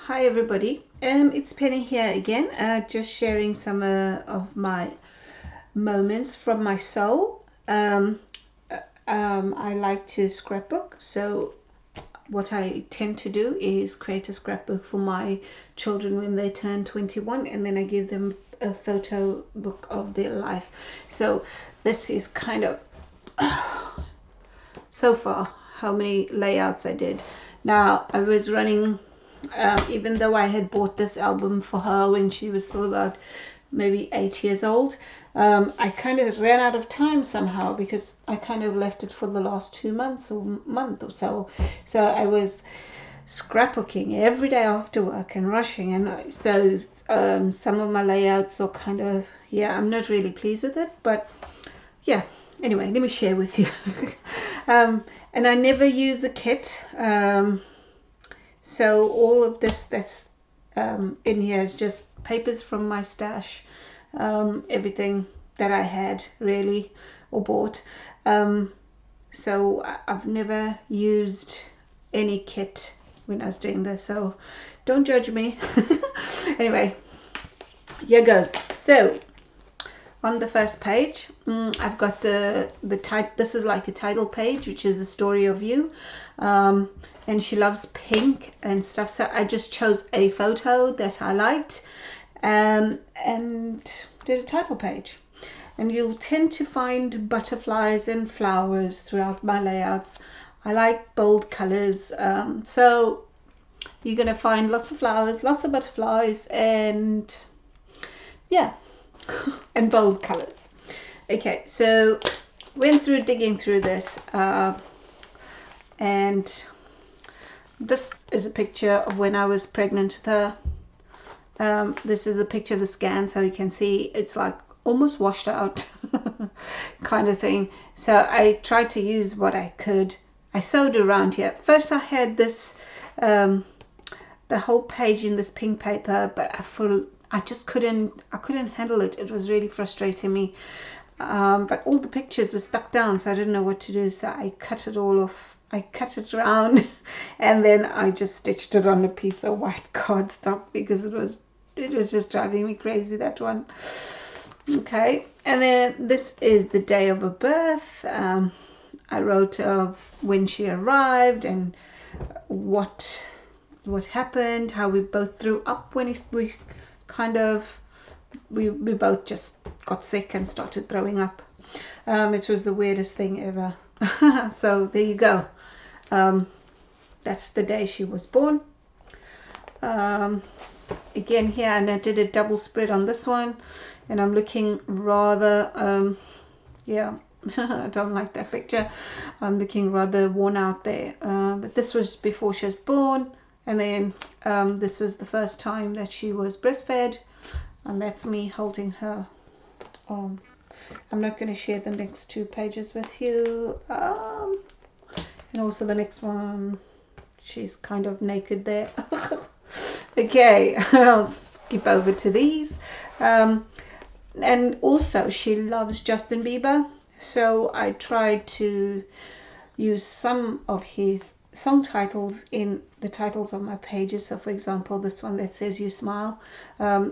Hi everybody, it's Penny here again, just sharing some of my moments from my soul. I like to scrapbook, so what I tend to do is create a scrapbook for my children when they turn 21, and then I give them a photo book of their life. So this is kind of so far how many layouts I did. Now I was running, even though I had bought this album for her when she was still about maybe 8 years old, I kind of ran out of time somehow because I kind of left it for the last 2 months or month or so. So I was scrapbooking every day after work and rushing, and those some of my layouts are kind of, yeah, I'm not really pleased with it, but yeah, anyway, let me share with you. And I never use the kit, so all of this that's in here is just papers from my stash, everything that I had really or bought. So I've never used any kit when I was doing this, so don't judge me. Anyway, here goes. So on the first page, I've got the title. This is like a title page, which is a story of you, and she loves pink and stuff, so I just chose a photo that I liked, and did a title page. And you'll tend to find butterflies and flowers throughout my layouts. I like bold colors, so you're gonna find lots of flowers, lots of butterflies, and yeah, and bold colors. Okay, so went through digging through this, and this is a picture of when I was pregnant with her. This is a picture of the scan, so you can see it's like almost washed out kind of thing. So I tried to use what I could. I sewed around here. First I had this the whole page in this pink paper, but I just couldn't handle it. It was really frustrating me. But all the pictures were stuck down, so I didn't know what to do. So I cut it all off. I cut it around, and then I just stitched it on a piece of white cardstock because it was just driving me crazy, that one. Okay, and then this is the day of her birth. I wrote of when she arrived and what happened, how we both threw up when we kind of we both just got sick and started throwing up. It was the weirdest thing ever. So there you go. That's the day she was born. Again here, and I did a double spread on this one, and I'm looking rather yeah, I don't like that picture. I'm looking rather worn out there, but this was before she was born. And then this was the first time that she was breastfed, and that's me holding her. I'm not going to share the next 2 pages with you, and also the next one, she's kind of naked there. Okay, I'll skip over to these. And also she loves Justin Bieber, so I tried to use some of his song titles in the titles of my pages. So for example, this one that says "You Smile"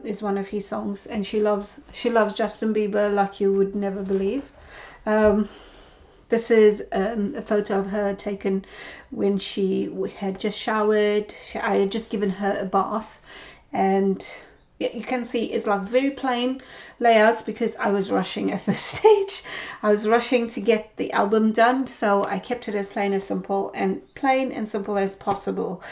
is one of his songs, and she loves Justin Bieber like you would never believe. This is a photo of her taken when she had just showered. I had just given her a bath, and you can see it's like very plain layouts because I was rushing at this stage. I was rushing to get the album done, so I kept it as plain and simple as possible.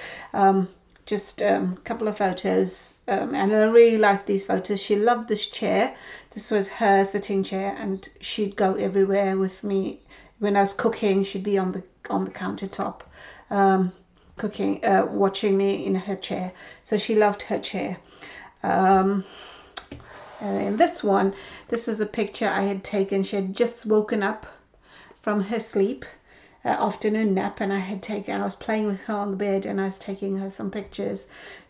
Just a couple of photos, and I really liked these photos. She loved this chair. This was her sitting chair, and she'd go everywhere with me. When I was cooking, she'd be on the countertop, cooking, watching me in her chair. So she loved her chair. And then this one, this is a picture I had taken. She had just woken up from her sleep, afternoon nap, and I was playing with her on the bed, and I was taking her some pictures,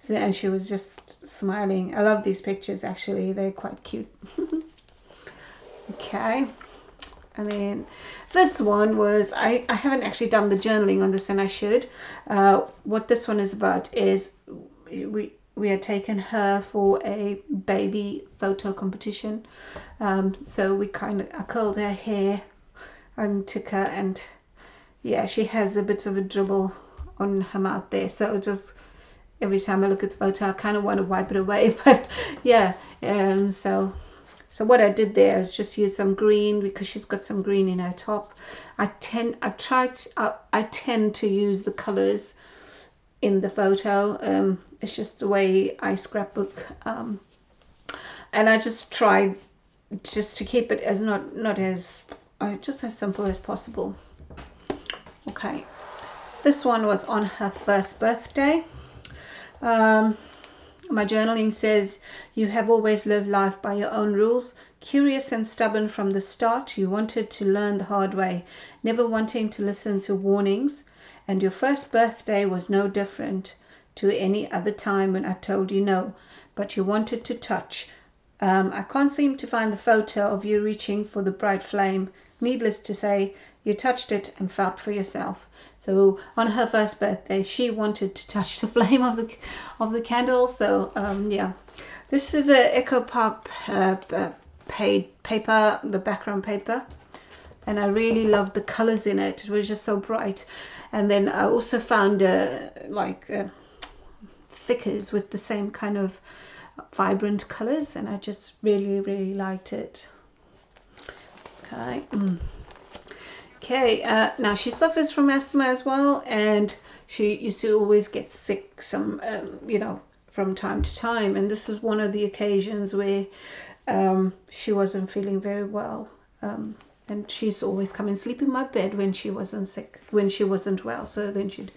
and she was just smiling. I love these pictures, actually. They're quite cute. Okay. And then this one was, I haven't actually done the journaling on this, and I should. What this one is about is we had taken her for a baby photo competition. So we I curled her hair and took her, and yeah, she has a bit of a dribble on her mouth there. So just every time I look at the photo, I kind of want to wipe it away. But yeah, so what I did there is just use some green, because she's got some green in her top. I tend to use the colors in the photo. It's just the way I scrapbook, and I just try just to keep it as not as just as simple as possible. Okay, this one was on her first birthday. My journaling says, you have always lived life by your own rules. Curious and stubborn from the start, you wanted to learn the hard way, never wanting to listen to warnings. And your first birthday was no different to any other time when I told you no, but you wanted to touch. I can't seem to find the photo of you reaching for the bright flame. Needless to say, you touched it and felt for yourself. So on her first birthday, she wanted to touch the flame of the candle. So yeah, this is a Echo Park paper, the background paper, and I really loved the colors in it. It was just so bright. And then I also found thickers with the same kind of vibrant colors, and I just really liked it. Okay. Okay, now she suffers from asthma as well, and she used to always get sick from time to time, and this was one of the occasions where she wasn't feeling very well, and she's always come and sleep in my bed when she wasn't well, so then she'd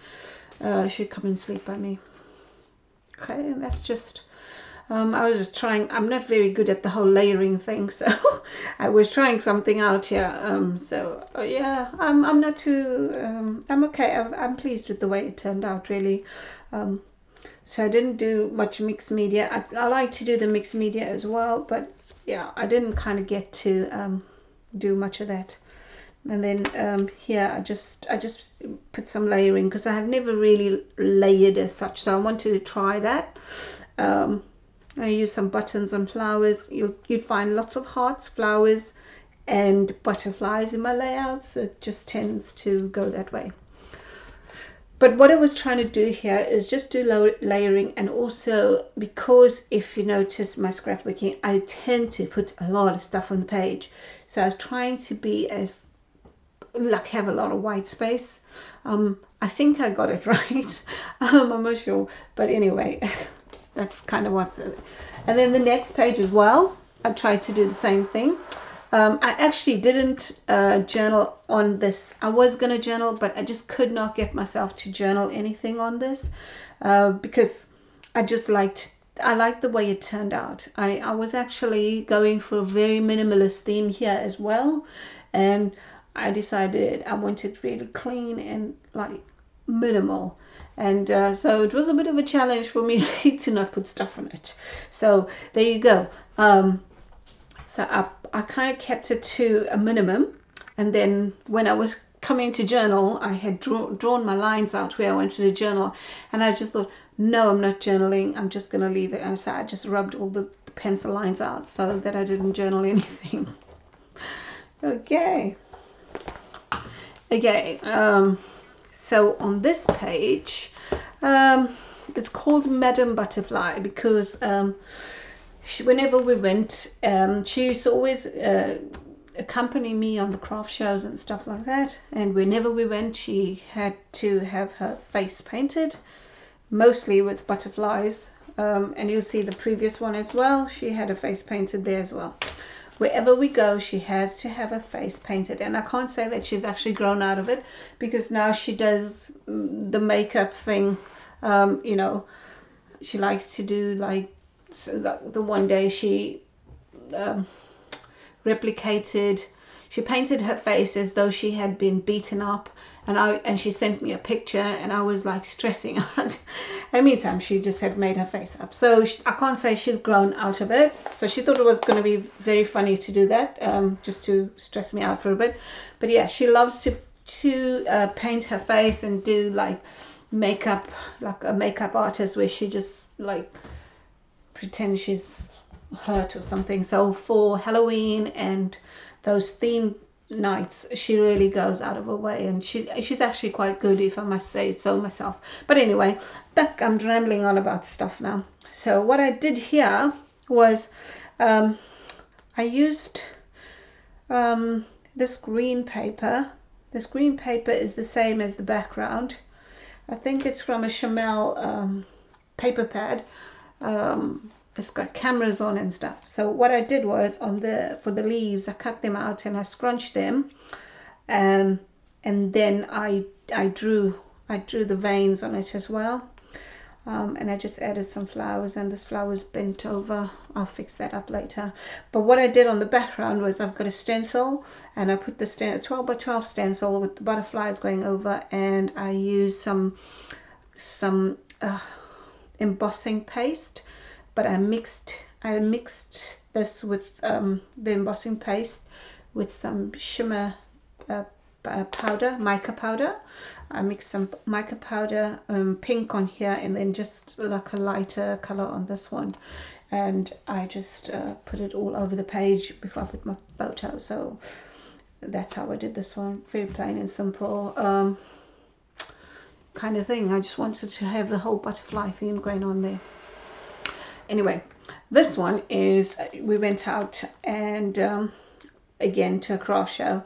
come and sleep by me. Okay, and that's just I was just trying. I'm not very good at the whole layering thing, so I was trying something out here. Yeah, I'm not too. I'm okay. I'm pleased with the way it turned out, really. So I didn't do much mixed media. I like to do the mixed media as well, but yeah, I didn't kind of get to do much of that. And then here I just put some layering, because I have never really layered as such, so I wanted to try that. I use some buttons on flowers. You'd find lots of hearts, flowers, and butterflies in my layouts. It just tends to go that way. But what I was trying to do here is just do layering, and also, because if you notice my scrapbooking, I tend to put a lot of stuff on the page. So I was trying to be have a lot of white space. I think I got it right. I'm not sure, but anyway. That's kind of what's it. And then the next page as well, I tried to do the same thing. I actually didn't journal on this. I was going to journal, but I just could not get myself to journal anything on this, because I liked the way it turned out. I was actually going for a very minimalist theme here as well, and I decided I wanted really clean and like minimal. And so it was a bit of a challenge for me to not put stuff on it. So there you go. So I kind of kept it to a minimum. And then when I was coming to journal, I had drawn my lines out where I wanted to journal. And I just thought, no, I'm not journaling. I'm just going to leave it. And so I just rubbed all the pencil lines out so that I didn't journal anything. Okay. So on this page, it's called Madam Butterfly, because whenever we went, she used to always accompany me on the craft shows and stuff like that. And whenever we went, she had to have her face painted, mostly with butterflies. And you'll see the previous one as well. She had her face painted there as well. Wherever we go, she has to have her face painted. And I can't say that she's actually grown out of it, because now she does the makeup thing. She likes to do like, the one day she she painted her face as though she had been beaten up, and she sent me a picture, and I was like stressing out. And meantime, she just had made her face up. So I can't say she's grown out of it. So she thought it was going to be very funny to do that, just to stress me out for a bit. But yeah, she loves to paint her face and do like makeup, like a makeup artist, where she just like pretends she's hurt or something. So for Halloween and those theme nights, she really goes out of her way, and she's actually quite good, if I must say so myself. But anyway, back, I'm rambling on about stuff now. So what I did here was I used this green paper. This green paper is the same as the background. I think it's from a Chamel paper pad. It's got cameras on and stuff. So what I did was for the leaves, I cut them out and I scrunched them, and then I drew the veins on it as well. And I just added some flowers, and this flower's bent over. I'll fix that up later. But what I did on the background was, I've got a stencil, and I put the 12 by 12 stencil with the butterflies going over, and I used some embossing paste, but I mixed this with the embossing paste with some shimmer powder, mica powder. I mixed some mica powder, pink on here, and then just like a lighter color on this one, and I just put it all over the page before I put my photo. So that's how I did this one. Very plain and simple kind of thing. I just wanted to have the whole butterfly theme going on there. Anyway, this one is, we went out and again to a craft show,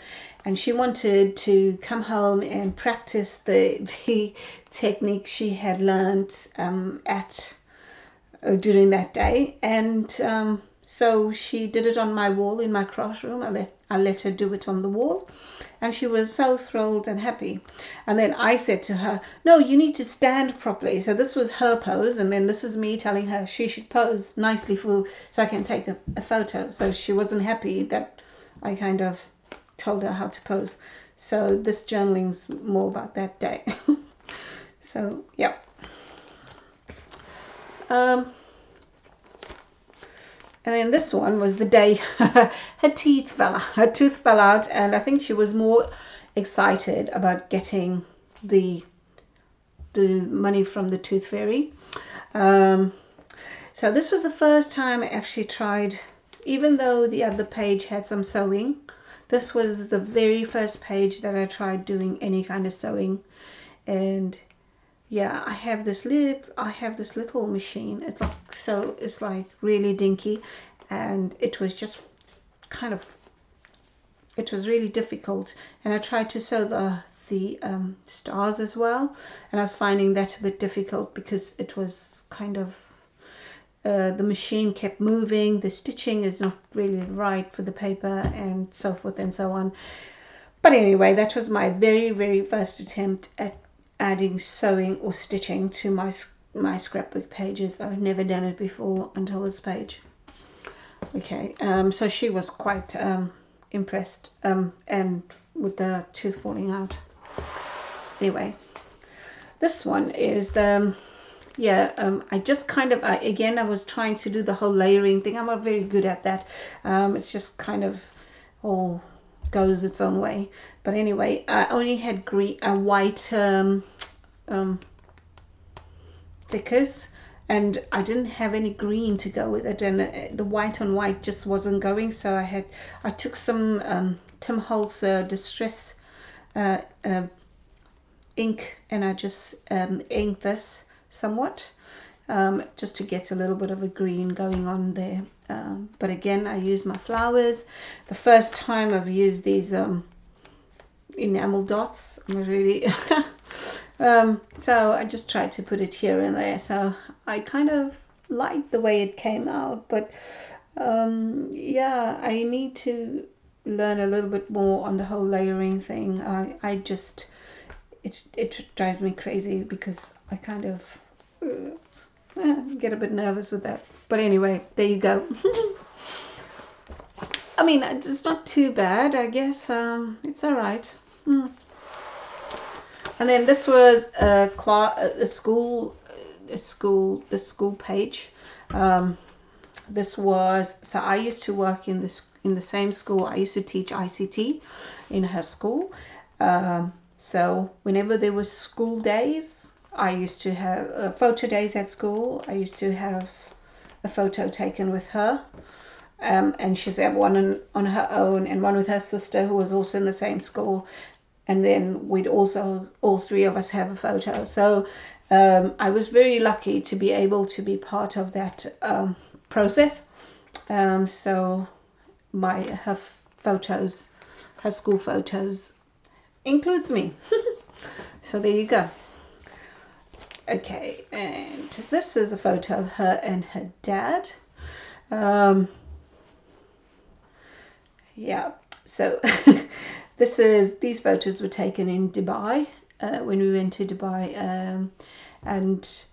and she wanted to come home and practice the technique she had learned during that day, and so she did it on my wall in my craft room. I let her do it on the wall, and she was so thrilled and happy. And then I said to her, no, you need to stand properly. So this was her pose, and then this is me telling her she should pose nicely so I can take a photo. So she wasn't happy that I kind of told her how to pose. So this journaling's more about that day. So yeah. And then this one was the day her tooth fell out, and I think she was more excited about getting the money from the tooth fairy. So this was the first time I actually tried, even though the other page had some sewing, this was the very first page that I tried doing any kind of sewing. And yeah, I have this little machine. It's like really dinky, and it was just it was really difficult. And I tried to sew the stars as well, and I was finding that a bit difficult because it was kind of the machine kept moving. The stitching is not really right for the paper, and so forth and so on. But anyway, that was my very, very first attempt at adding sewing or stitching to my scrapbook pages. I've never done it before until this page. Okay, so she was quite impressed, and with the tooth falling out. Anyway, this one is I just kind of again, I was trying to do the whole layering thing. I'm not very good at that. It's just kind of all goes its own way. But anyway, I only had white thickers, and I didn't have any green to go with it, and the white on white just wasn't going. So I took some Tim Holtz Distress ink, and I just inked this somewhat, just to get a little bit of a green going on there. But again, I used my flowers. The first time I've used these enamel dots. I'm really so I just tried to put it here and there. So I kind of liked the way it came out, but yeah, I need to learn a little bit more on the whole layering thing. It drives me crazy because I kind of get a bit nervous with that. But anyway, there you go. I mean, it's not too bad, I guess. It's all right. And then this was the school page. This was, so I used to work in the same school. I used to teach ICT in her school. So whenever there was school days, I used to have photo days at school. I used to have a photo taken with her. And she's had one on her own and one with her sister who was also in the same school. And then we'd also, all three of us, have a photo. So I was very lucky to be able to be part of that process. So her photos, her school photos, includes me. So there you go. Okay, and this is a photo of her and her dad. Yeah, so these photos were taken in Dubai when we went to Dubai, and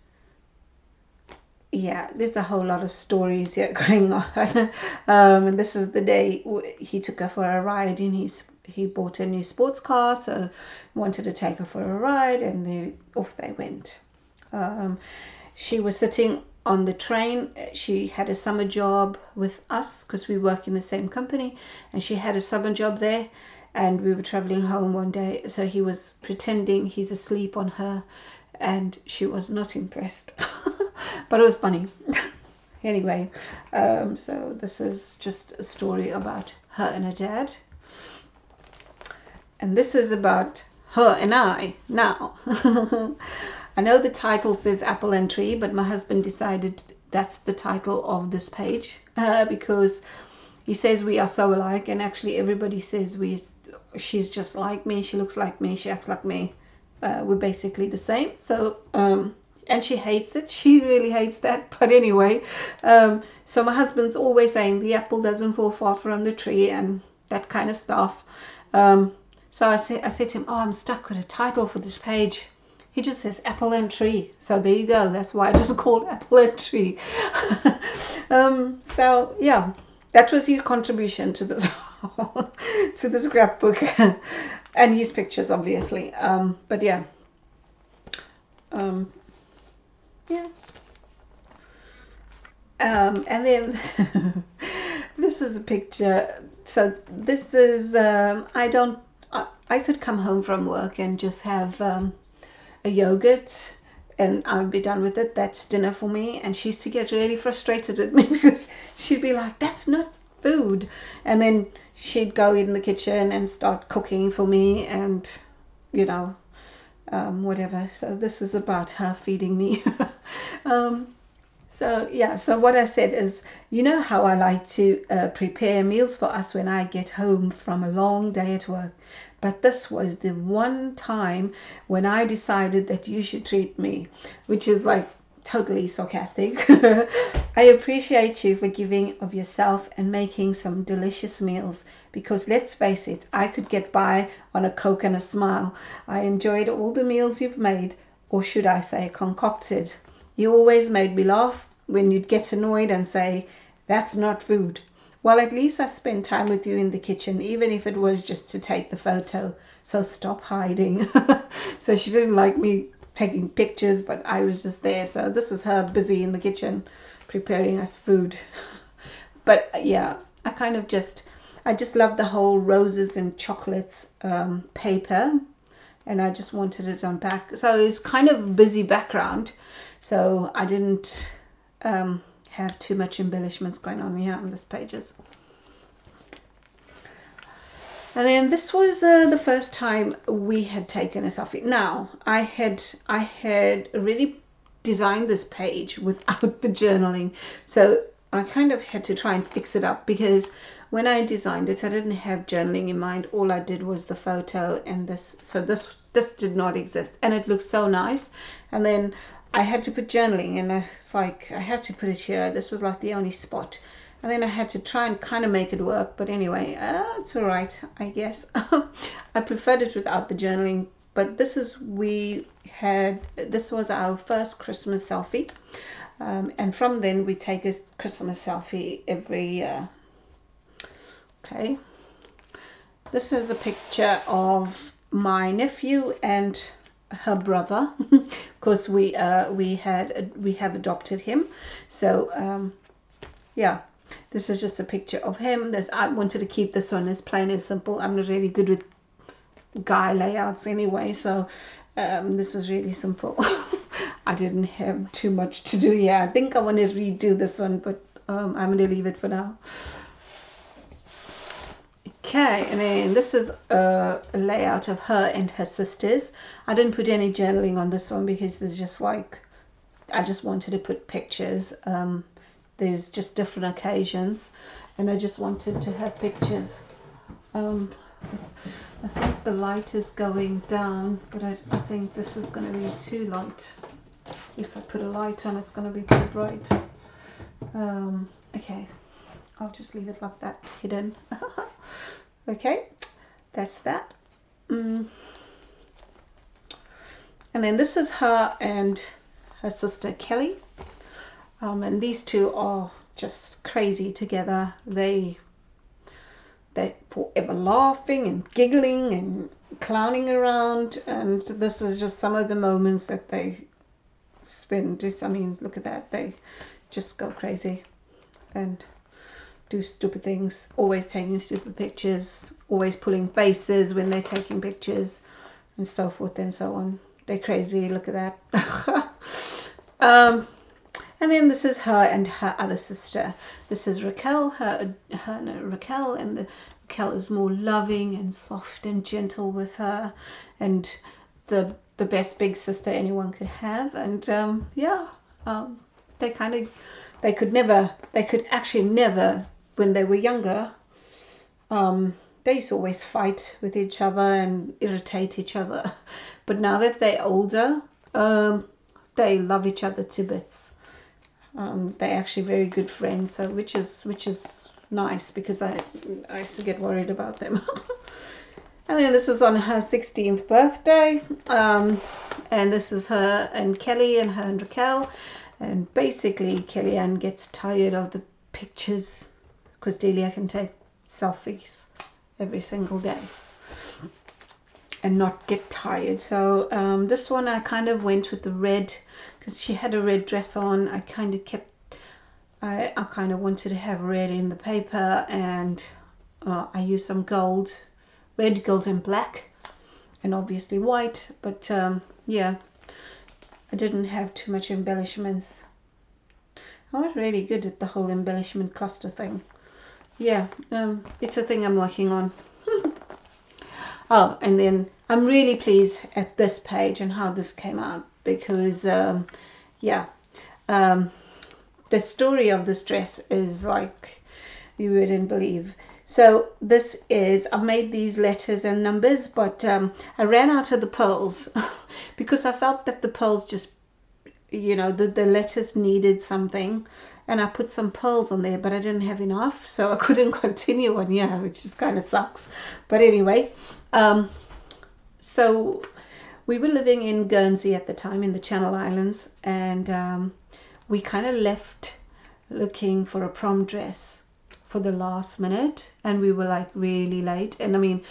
yeah, there's a whole lot of stories here going on. And this is the day he took her for a ride, and he bought a new sports car, so wanted to take her for a ride, and off they went. She was sitting on the train. She had a summer job with us because we work in the same company, and she had a summer job there, and we were traveling home one day, so he was pretending he's asleep on her, and she was not impressed. But it was funny. Anyway, so this is just a story about her and her dad, and this is about her and I now. I know the title says Apple and Tree, but my husband decided that's the title of this page because he says we are so alike, and actually everybody says she's just like me, she looks like me, she acts like me. We're basically the same. So and she hates it. She really hates that. But anyway, so my husband's always saying the apple doesn't fall far from the tree and that kind of stuff. So I said to him, oh, I'm stuck with a title for this page. He just says Apple and Tree. So there you go. That's why it was called Apple and Tree. So yeah, that was his contribution to this to the scrapbook. And his pictures, obviously. But yeah. Yeah. And then this is a picture. So this is, I could come home from work and just have a yogurt and I'd be done with it. That's dinner for me. And she used to get really frustrated with me because she'd be like, that's not food. And then she'd go in the kitchen and start cooking for me and, you know, whatever. So this is about her feeding me. So yeah, so what I said is, you know how I like to prepare meals for us when I get home from a long day at work. But this was the one time when I decided that you should treat me, which is like totally sarcastic. I appreciate you for giving of yourself and making some delicious meals, because let's face it, I could get by on a Coke and a smile. I enjoyed all the meals you've made, or should I say concocted. You always made me laugh when you'd get annoyed and say, that's not food. Well, at least I spent time with you in the kitchen, even if it was just to take the photo. So stop hiding. So she didn't like me taking pictures, but I was just there. So this is her busy in the kitchen preparing us food. But yeah, I just love the whole roses and chocolates paper, and I just wanted it on back. So it's kind of busy background, so I didn't have too much embellishments going on here on this pages. And then this was the first time we had taken a selfie. Now I had already designed this page without the journaling, so I kind of had to try and fix it up, because when I designed it I didn't have journaling in mind. All I did was the photo and this, so this did not exist, and it looks so nice. And then I had to put journaling, and it's like I have to put it here. This was like the only spot, and then I had to try and kind of make it work. But anyway, it's all right, I guess. I preferred it without the journaling. But this was our first Christmas selfie, and from then we take a Christmas selfie every year. Okay, this is a picture of my nephew and her brother. Of course, we have adopted him. So yeah, this is just a picture of him. I wanted to keep this one as plain and simple. I'm not really good with guy layouts anyway, so this was really simple. I didn't have too much to do here. I think I want to redo this one, but I'm going to leave it for now. Okay, and then this is a layout of her and her sisters. I didn't put any journaling on this one because there's just like, I just wanted to put pictures. There's just different occasions, and I just wanted to have pictures. I think the light is going down, but I think this is going to be too light. If I put a light on, it's going to be too bright. Okay, I'll just leave it like that, hidden. Okay, that's that. And then this is her and her sister Kelly. And these two are just crazy together. They're forever laughing and giggling and clowning around, and this is just some of the moments that they spend. I mean, look at that, they just go crazy and do stupid things, always taking stupid pictures, always pulling faces when they're taking pictures, and so forth and so on. They're crazy, look at that. And then this is her and her other sister. This is Raquel, Raquel, and Raquel is more loving and soft and gentle with her, and the best big sister anyone could have. And they could actually never, when they were younger, they used to always fight with each other and irritate each other. But now that they're older, they love each other to bits. They're actually very good friends, so which is nice, because I used to get worried about them. And then this is on her 16th birthday, and this is her and Kelly and her and Raquel. And basically Kellyanne gets tired of the pictures because Delia can take selfies every single day and not get tired. So this one I kind of went with the red, because she had a red dress on. I kind of wanted to have red in the paper, and I used some gold, red, gold and black, and obviously white. But yeah, I didn't have too much embellishments. I'm not really good at the whole embellishment cluster thing. Yeah, it's a thing I'm working on. Oh, and then I'm really pleased at this page and how this came out, because the story of this dress is like you wouldn't believe. So this is, I made these letters and numbers, but I ran out of the pearls because I felt that the pearls just, you know, the letters needed something, and I put some pearls on there, but I didn't have enough, so I couldn't continue on here, which just kind of sucks. But anyway, so we were living in Guernsey at the time, in the Channel Islands, and we kind of left looking for a prom dress for the last minute, and we were like really late, and I mean,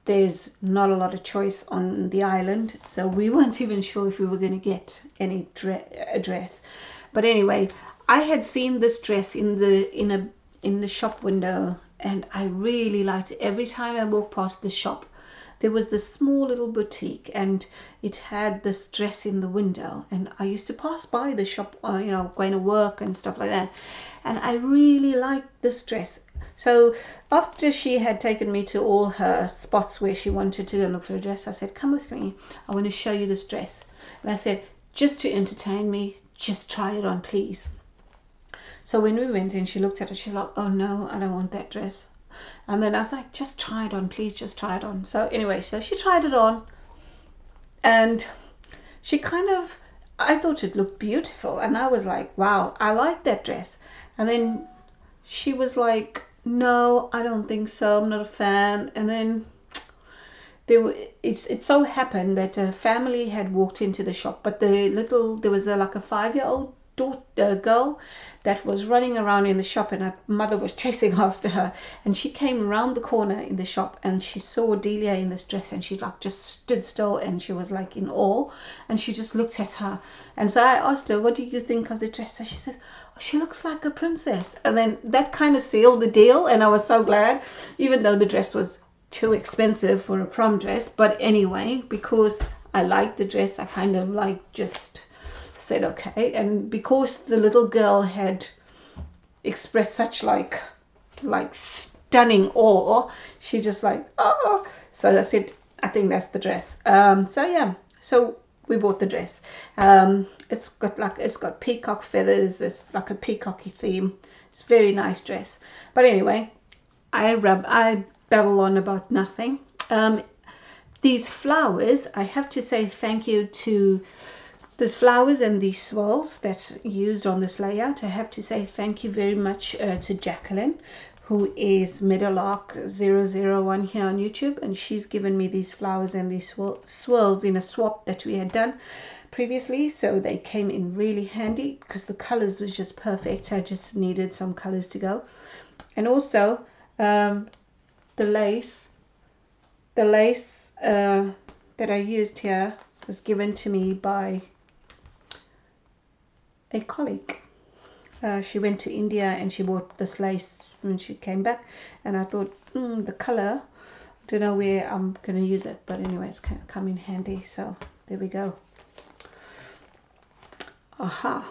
there's not a lot of choice on the island, so we weren't even sure if we were going to get any dress. But anyway, I had seen this dress in the shop window, and I really liked it. Every time I walked past the shop, there was this small little boutique, and it had this dress in the window, and I used to pass by the shop, you know, going to work and stuff like that, and I really liked this dress. So after she had taken me to all her spots where she wanted to go look for a dress, I said, come with me, I want to show you this dress. And I said, just to entertain me, just try it on, please. So when we went in, she looked at it, she's like, oh no, I don't want that dress. And then I was like, just try it on, please, just try it on. So anyway, so she tried it on, and she kind of, I thought it looked beautiful, and I was like, wow, I like that dress. And then she was like, no, I don't think so, I'm not a fan. And then it so happened that a family had walked into the shop, but there was like a 5-year-old girl that was running around in the shop, and her mother was chasing after her, and she came around the corner in the shop, and she saw Delia in this dress, and she like just stood still, and she was like in awe, and she just looked at her. And so I asked her, what do you think of the dress? So she said, oh, she looks like a princess. And then that kind of sealed the deal, and I was so glad, even though the dress was too expensive for a prom dress. But anyway, because I liked the dress, I kind of like just said okay, and because the little girl had expressed such like stunning awe, she just like, oh, so I said, I think that's the dress. So yeah, so we bought the dress. It's got peacock feathers, it's like a peacocky theme. It's a very nice dress. But anyway, I babble on about nothing. These flowers, I have to say thank you to these flowers and these swirls that's used on this layout. I have to say thank you very much to Jacqueline, who is Meadowlark001 here on YouTube, and she's given me these flowers and these swirls in a swap that we had done previously, so they came in really handy because the colors was just perfect. I just needed some colors to go. And also the lace that I used here was given to me by a colleague. She went to India and she bought this lace when she came back, and I thought the color, I don't know where I'm going to use it, but anyway, it's kind of come in handy, so there we go. Aha.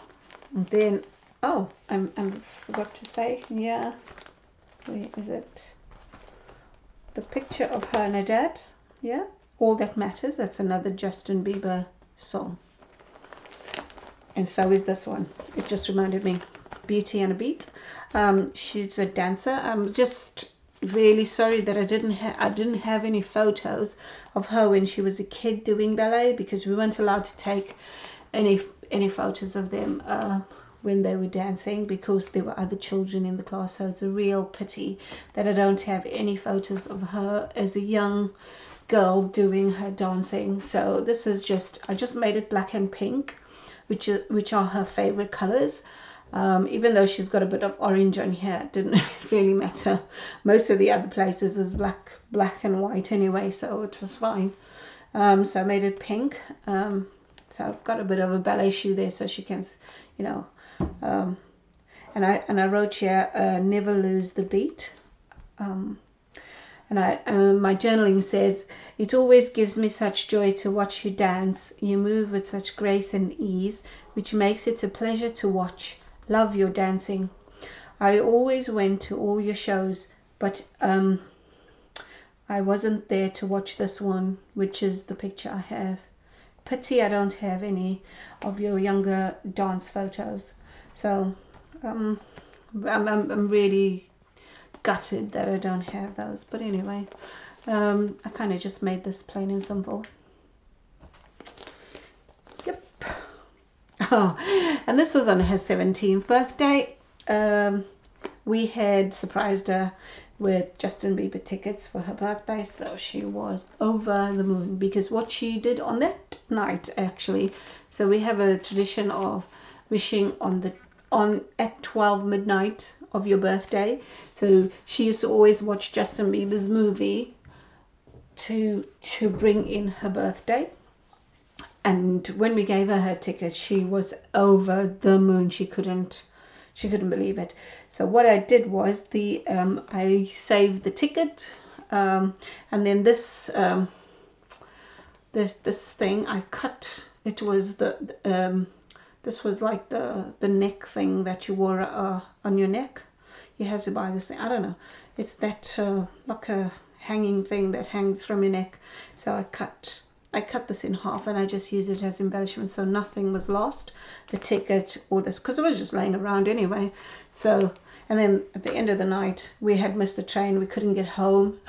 And then, oh, I forgot to say, yeah, where is it? The picture of her and her dad. Yeah, All That Matters. That's another Justin Bieber song. And so is this one. It just reminded me. Beauty and a Beat. She's a dancer. I'm just really sorry that I didn't have any photos of her when she was a kid doing ballet, because we weren't allowed to take any photos of them when they were dancing, because there were other children in the class. So it's a real pity that I don't have any photos of her as a young girl doing her dancing. So this is just, I just made it black and pink, which are her favorite colors. Even though she's got a bit of orange on here, it didn't really matter. Most of the other places is black and white anyway, so it was fine. So I made it pink. So I've got a bit of a ballet shoe there, so she can, you know, and I wrote here, never lose the beat. And my journaling says, it always gives me such joy to watch you dance. You move with such grace and ease, which makes it a pleasure to watch. Love your dancing. I always went to all your shows, but I wasn't there to watch this one, which is the picture I have. Pity I don't have any of your younger dance photos. So I'm really gutted that I don't have those. But anyway, I kind of just made this plain and simple. Yep. Oh, and this was on her 17th birthday. We had surprised her with Justin Bieber tickets for her birthday, so she was over the moon, because what she did on that night, actually, so we have a tradition of wishing at 12 midnight of your birthday. So she used to always watch Justin Bieber's movie to bring in her birthday. And when we gave her tickets, she was over the moon. She couldn't believe it. So what I did was I saved the ticket, and then this thing I cut. It was this was like the neck thing that you wore on your neck. You have to buy this thing. I don't know. It's that like a hanging thing that hangs from your neck. So I cut this in half, and I just used it as embellishment, so nothing was lost, the ticket or this, because it was just laying around anyway. So, and then at the end of the night, we had missed the train, we couldn't get home.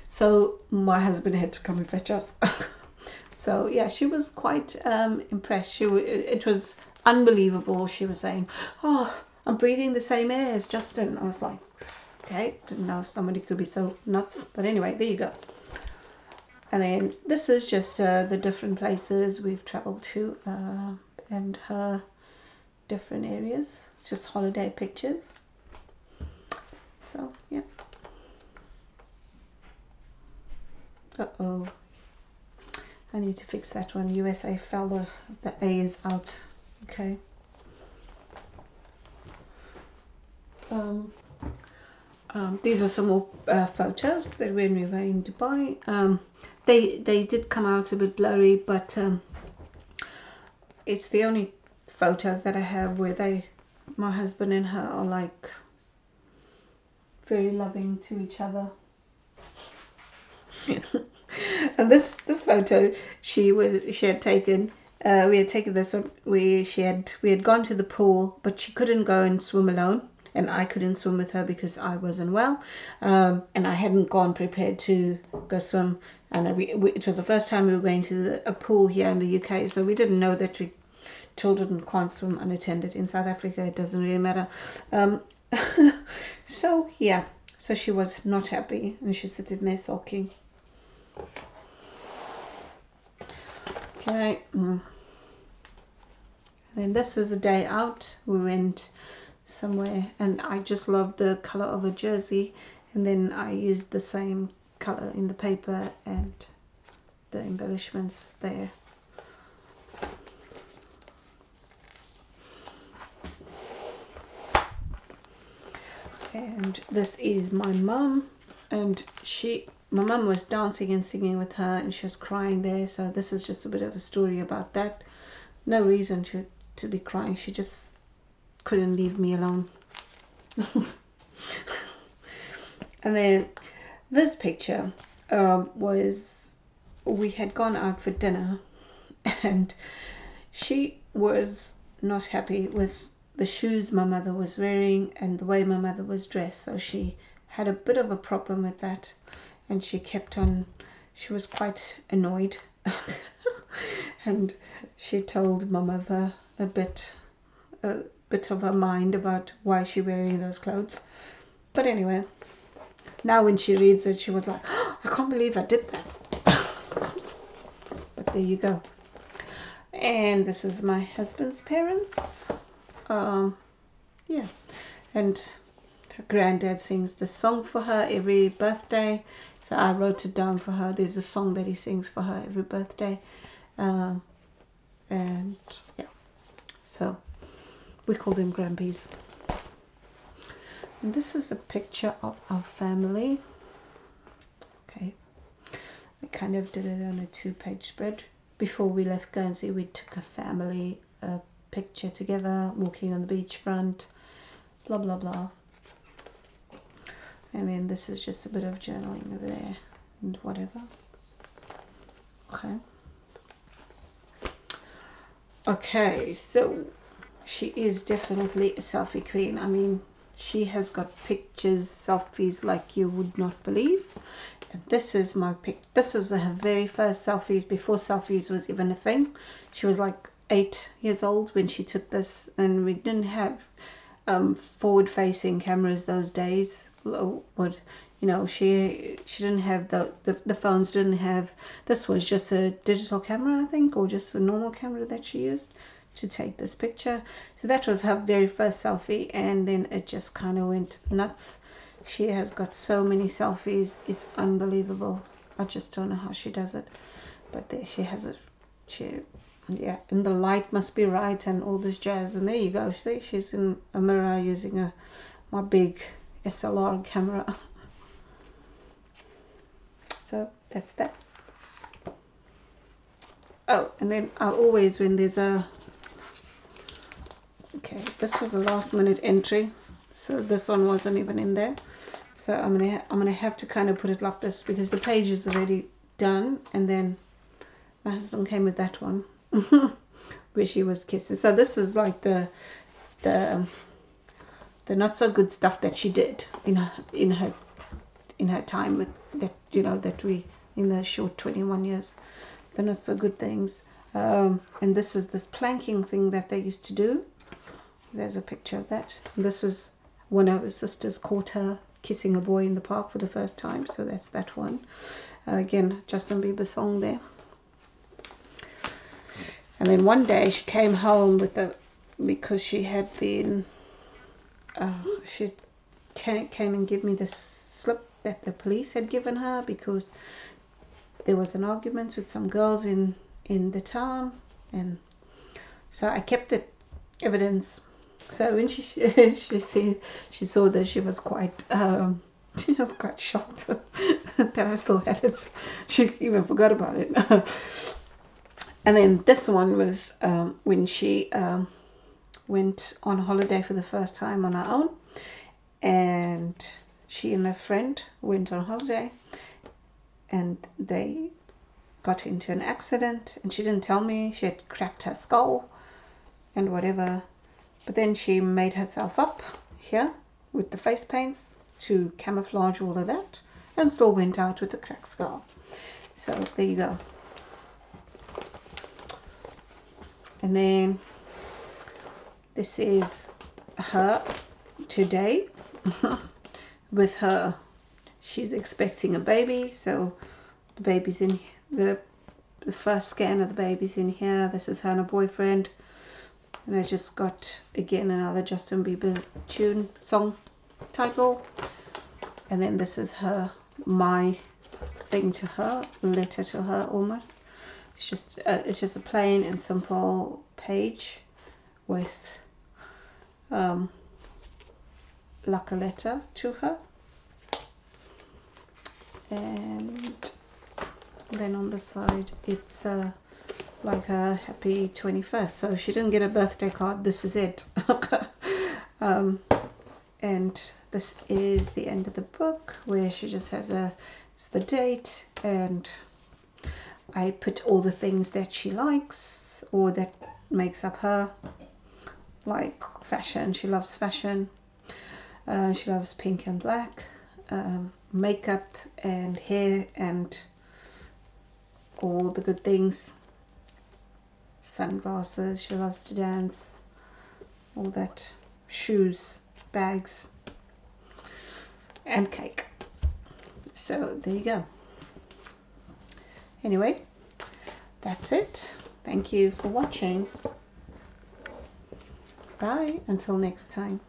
So my husband had to come and fetch us. So yeah, she was quite impressed. It was unbelievable. She was saying, oh, I'm breathing the same air as Justin. I was like, okay, didn't know if somebody could be so nuts. But anyway, there you go. And then this is just the different places we've traveled to and her different areas. Just holiday pictures. So, yeah. Uh-oh. I need to fix that one. USA fell, the A is out. Okay. These are some more photos that when we were in Dubai. They did come out a bit blurry, but it's the only photos that I have where my husband and her are like very loving to each other. And this photo she had taken. We had taken this one. We had gone to the pool, but she couldn't go and swim alone, and I couldn't swim with her because I wasn't well, and I hadn't gone prepared to go swim. And it was the first time we were going to a pool here in the UK, so we didn't know that children can't swim unattended. In South Africa, it doesn't really matter. So yeah, so she was not happy, and she's sitting there sulking. Okay. Then this is a day out. We went somewhere, and I just loved the color of a jersey, and then I used the same color in the paper and the embellishments there. And this is my mum, and my mum was dancing and singing with her, and she was crying there. So this is just a bit of a story about that. No reason to be crying. She just couldn't leave me alone. And then this picture was, we had gone out for dinner, and she was not happy with the shoes my mother was wearing and the way my mother was dressed. So she had a bit of a problem with that, and she was quite annoyed. And she told my mother a bit of her mind about why she wearing those clothes. But anyway, now when she reads it, she was like, oh, I can't believe I did that. But there you go. And this is my husband's parents. Yeah, and her granddad sings the song for her every birthday, so I wrote it down for her. There's a song that he sings for her every birthday, and yeah, so we call them Grampies. And this is a picture of our family. Okay, I kind of did it on a 2-page spread. Before we left Guernsey, we took a family picture together, walking on the beachfront, blah blah blah. And then this is just a bit of journaling over there and whatever. Okay, so she is definitely a selfie queen. I mean, she has got pictures, selfies like you would not believe. And this is my pic. This was her very first selfies before selfies was even a thing. She was like 8 years old when she took this, and we didn't have forward-facing cameras those days. What, you know, she didn't have the phones didn't have. This was just a digital camera, I think, or just a normal camera that she used to take this picture. So that was her very first selfie, and then it just kind of went nuts. She has got so many selfies, it's unbelievable. I just don't know how she does it, but there she has it. Yeah, and the light must be right and all this jazz, and there you go. See, she's in a mirror using my big SLR camera. So that's that. Oh, and then I always, when there's okay, this was a last minute entry, so this one wasn't even in there. So I'm gonna have to kind of put it like this because the page is already done, and then my husband came with that one where she was kissing. So this was like the not so good stuff that she did in her time with that, you know, that we, in the short 21 years, the not so good things. And this is this planking thing that they used to do. There's a picture of that. And this was one of her sisters caught her kissing a boy in the park for the first time, so that's that one. Again, Justin Bieber song there. And then one day she came home with because she had been she came and gave me this slip that the police had given her because there was an argument with some girls in the town, and so I kept it evidence. So when she saw this, she was quite shocked that I still had it. She even forgot about it. And then this one was when she went on holiday for the first time on her own, and she and a friend went on holiday, and they got into an accident, and she didn't tell me. She had cracked her skull and whatever, but then she made herself up here with the face paints to camouflage all of that, and still went out with the cracked skull. So there you go. And then this is her today with her, she's expecting a baby, so the baby's in the first scan of the baby's in here. This is her and her boyfriend, and I just got again another Justin Bieber tune song title. And then this is her, my thing to her, letter to her almost. It's just a plain and simple page with like a letter to her, and then on the side it's like a happy 21st. So she didn't get a birthday card. This is it. And this is the end of the book, where she just has it's the date, and I put all the things that she likes or that makes up her, like fashion. She loves fashion. She loves pink and black, makeup and hair and all the good things. Sunglasses, she loves to dance, all that. Shoes, bags, and cake. So there you go. Anyway, that's it. Thank you for watching. Bye until next time.